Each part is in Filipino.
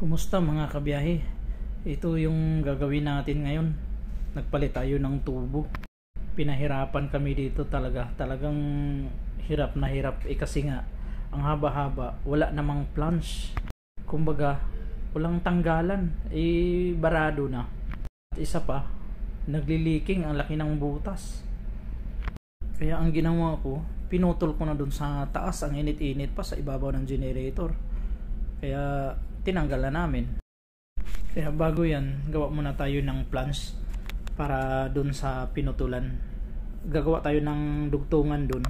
Kumusta mga kabiyahe? Ito yung gagawin natin ngayon. Nagpalit tayo ng tubo. Pinahirapan kami dito talaga. Talagang hirap na hirap. Kasi nga, ang haba-haba, wala namang plunge. Kumbaga, walang tanggalan. Barado na. At isa pa, nagliliking ang laki ng butas. Kaya ang ginawa ko, pinutol ko na dun sa taas. Ang init-init pa sa ibabaw ng generator. Kaya tinanggal na namin. Kaya bago yan, gawa muna tayo ng plunge para dun sa pinutulan. Gagawa tayo ng dugtungan dun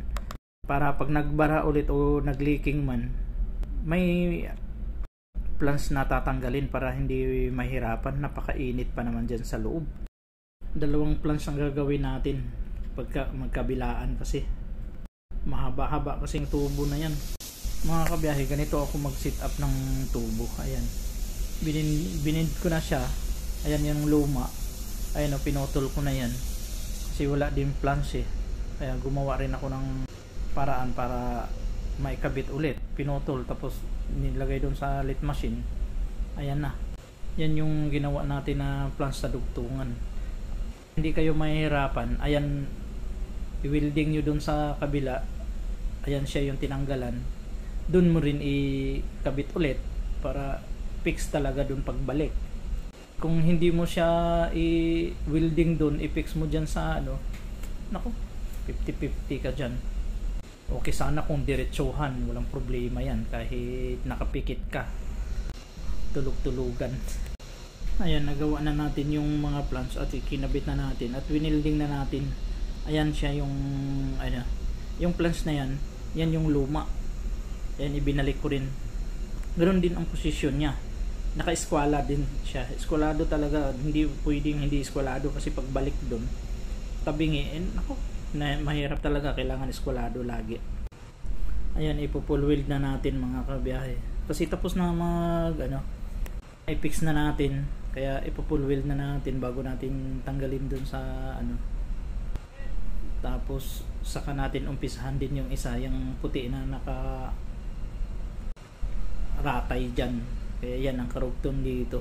para pag nagbara ulit o nagleaking man, may plunge na tatanggalin para hindi mahirapan. Napakainit pa naman dyan sa loob. Dalawang plunge ang gagawin natin pagka magkabilaan kasi mahaba-haba kasing tubo na yan. Mga kabiyahe, ganito ako mag-sit up ng tubo. Ayan, binind ko na siya. Ayan yung luma. Ayan o, pinutol ko na yan kasi wala din plunge eh. Kaya gumawa rin ako ng paraan para maikabit ulit. Pinutol tapos nilagay doon sa lit machine. Ayan na. Yan yung ginawa natin na plunge sa dugtungan. Hindi kayo mahihirapan. Ayan, i-welding nyo doon sa kabila. Ayan siya yung tinanggalan. Doon mo rin ikabit ulit para fix talaga doon pagbalik. Kung hindi mo siya i-welding doon, i-fix mo dyan sa ano, naku, 50-50 ka dyan. Okay sana kung diretsuhan, walang problema yan kahit nakapikit ka. Tulog-tulugan. Ayan, nagawa na natin yung mga plunge at ikinabit na natin at winilding na natin. Ayan siya yung ano, yung plunge na yan, yan yung luma. Yan, ibinalik ko rin. Ganoon din ang posisyon niya. Naka-eskwala din siya. Eskwalado talaga. Hindi pwedeng hindi eskwalado kasi pagbalik doon, tabingiin. Ako, mahirap talaga. Kailangan eskwalado lagi. Ayan, ipo-full weld na natin mga kabiyahe. Kasi tapos na i-fix na natin. Kaya ipo-full weld na natin bago natin tanggalin doon sa ano. Tapos saka natin umpisahan din yung isa, yung puti na naka ratay dyan. Kaya yan ang karugtong dito.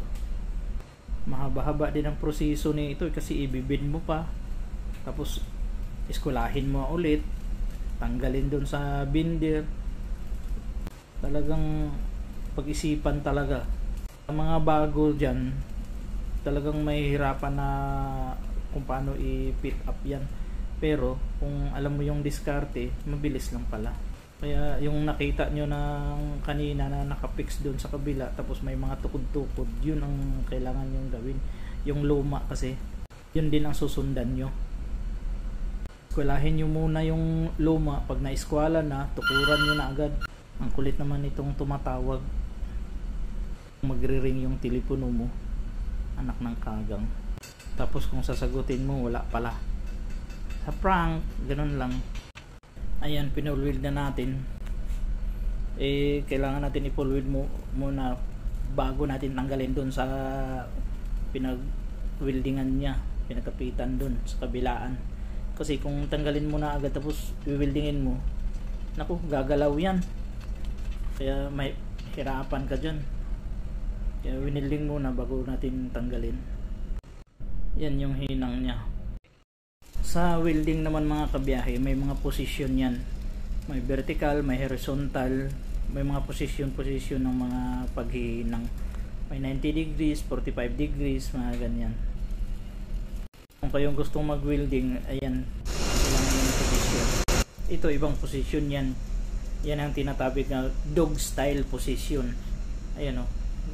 Mahaba-haba din ang proseso nito kasi ibibid mo pa, tapos iskulahin mo ulit, tanggalin dun sa binder. Talagang pag-isipan talaga. Ang mga bago dyan, talagang mahihirapan na kung paano i-fit up yan. Pero kung alam mo yung diskarte, mabilis lang pala. Kaya yung nakita nyo ng kanina na nakapix doon sa kabila tapos may mga tukod-tukod, yun ang kailangan nyong gawin. Yung luma kasi, yun din ang susundan nyo. Eskwalahin nyo muna yung luma. Pag na-eskwala na, tukuran nyo na agad. Ang kulit naman itong tumatawag. Magre-ring yung telepono mo, anak ng kagang. Tapos kung sasagutin mo, wala pala. Sa prank, ganun lang. Ayan, pinull weld na natin. Kailangan natin i-full weld muna bago natin tanggalin dun sa pinag-weldingan niya, pinagkapitan dun sa kabilaan. Kasi kung tanggalin mo na agad tapos i-weldingin mo, naku, gagalaw yan. Kaya may hirapan ka dyan. Kaya winilding muna bago natin tanggalin. Yan yung hinang niya. Sa welding naman mga kabiyahe, may mga posisyon yan. May vertical, may horizontal, may mga posisyon ng mga paghihinang. May 90 degrees, 45 degrees, mga ganyan. Kung kayong gustong mag-welding, ayan, kailangan yung posisyon. Ito, ibang posisyon yan. Yan ang tinatawag na dog style position. Ayan o.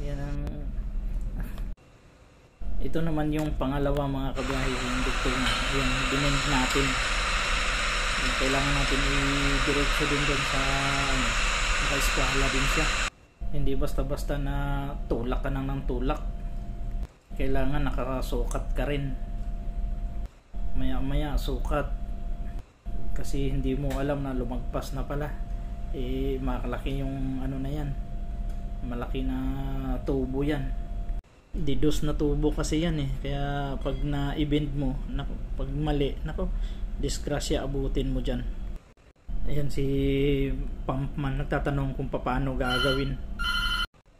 Yan ang... Ito naman yung pangalawa mga kabiyahe, yung dugtong. Ayan, binend natin. Ayan, kailangan natin i-diretso din doon sa naka-eskwala din siya. Hindi basta-basta na tulak ka ng tulak. Kailangan nakasukat ka rin. Maya-maya sukat. Kasi hindi mo alam na lumagpas na pala. Malaki yung ano na yan. Malaki na tubo yan. Didos na tubo kasi yan eh. Kaya pag na-bend mo, pag mali, disgrasya abutin mo dyan. Ayan si Pumpman nagtatanong kung paano gagawin.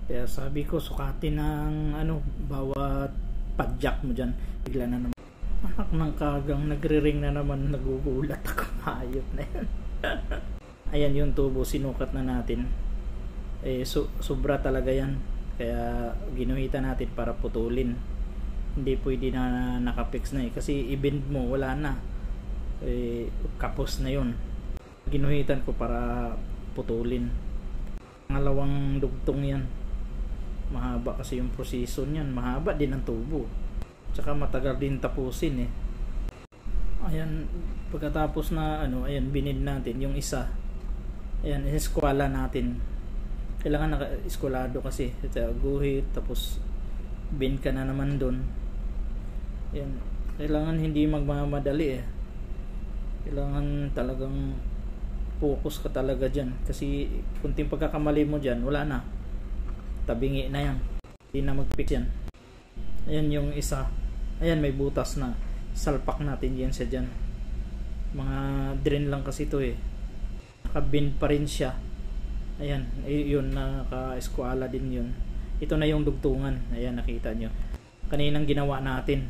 Kaya sabi ko, sukatin ng bawat padjak mo dyan. Bigla na naman, anak ng kagang, nagre-ring na naman, nagugulat ako. Hayop na yan. Ayan yung tubo, sinukat na natin. Sobra talaga yan. Kaya ginuhitan natin para putulin. Hindi pwede na nakapix na kasi i-bend mo, wala na. Kapos na yun. Ginuhitan ko para putulin. Pangalawang dugtong yan. Mahaba kasi yung proseso niyan. Mahaba din ang tubo. Tsaka matagal din tapusin eh. Ayan, pagkatapos na ayan, binid natin yung isa. Ayan, eskwala natin. Kailangan naka-eskwalado kasi. Guhit, tapos bend ka na naman dun. Ayan, kailangan hindi magmamadali eh. Kailangan talagang focus ka talaga dyan. Kasi kunting pagkakamali mo dyan, wala na. Tabingi na yan. Hindi na mag-fix yan. Ayan yung isa. Ayan, may butas na. Salpak natin yan siya dyan. Mga drain lang kasi ito eh. Naka-bend pa rin siya. Ayan, yun, naka-eskwala din yun. Ito na yung dugtungan. Ayan, nakita nyo. Kaninang ginawa natin.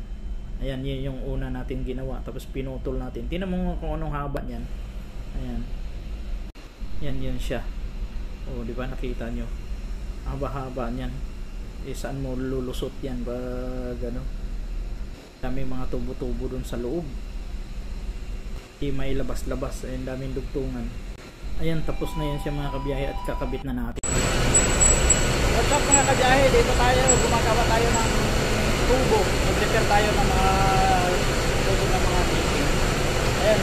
Ayan, yun yung una natin ginawa. Tapos pinutol natin. Tingnan mo kung anong haba niyan. Ayan. Yan, yun siya. O, di ba nakita nyo? Haba-haba niyan. Saan mo lulusot yan? Gano? Daming mga tubo-tubo dun sa loob. Hindi mailabas-labas. Ayan, daming dugtungan. Ayan, tapos na yan siya mga kabiyahe at kakabit na natin. What's up mga kabiyahe? Dito tayo, gumagawa tayo ng tubo. Mag-repair tayo ng mga tubo ng mga tiki. Ayan.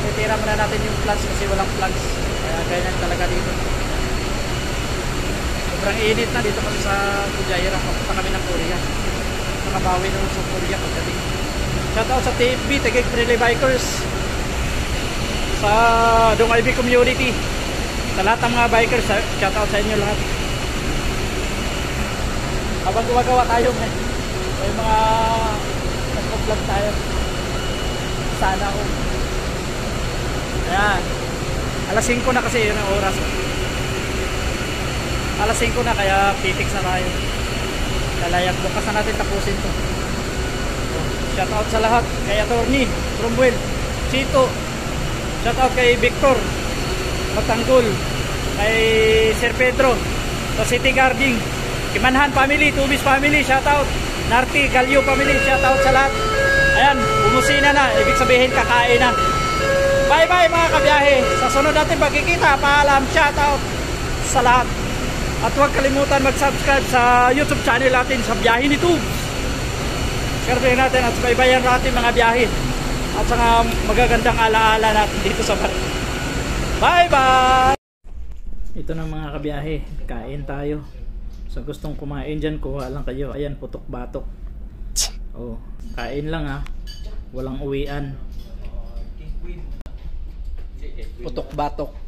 Titira muna natin yung plugs kasi walang plugs. Kaya ganyan talaga dito. Sobrang init na dito kasi sa Fujairah. Papunta kami ng Korea. Nakabawi na sa Korea pagdating. Shoutout sa TFB, Taguig Friendly Bikers. Sa Dungaybi community. Sa lahat ng mga bikers, shoutout sa inyo lahat. Habang gumagawa tayo, may mga nag-vlog tayo. Sana ako. Ayan. Alas 5 na kasi yun ang oras. Alas 5 na kaya pipix na tayo. Lalayak bukas na natin tapusin to. Shoutout sa lahat. Kay Attorney Cromwell, Chito. Shoutout kay Victor Matanggol, kay Sir Pedro sa City Guarding, Kimanhan family, Tubis family, shoutout. Narti, Galyo family, shoutout sa lahat. Ayan, bumusina na, ibig sabihin kakain na. Bye bye mga kabiyahe. Sa sunod natin pagkikita, paalam, shoutout sa lahat. At huwag kalimutan mag-subscribe sa YouTube channel natin sa Biyahe ni Tubes. Share natin at baybayan natin mga biyahe. At saka magagandang alaala natin dito sa bar. Bye bye! Ito na mga kabiyahe, kain tayo. So gustong kumain dyan, kuha lang kayo. Ayan, putok-batok. Oh, kain lang ha. Walang uwian. Putok-batok.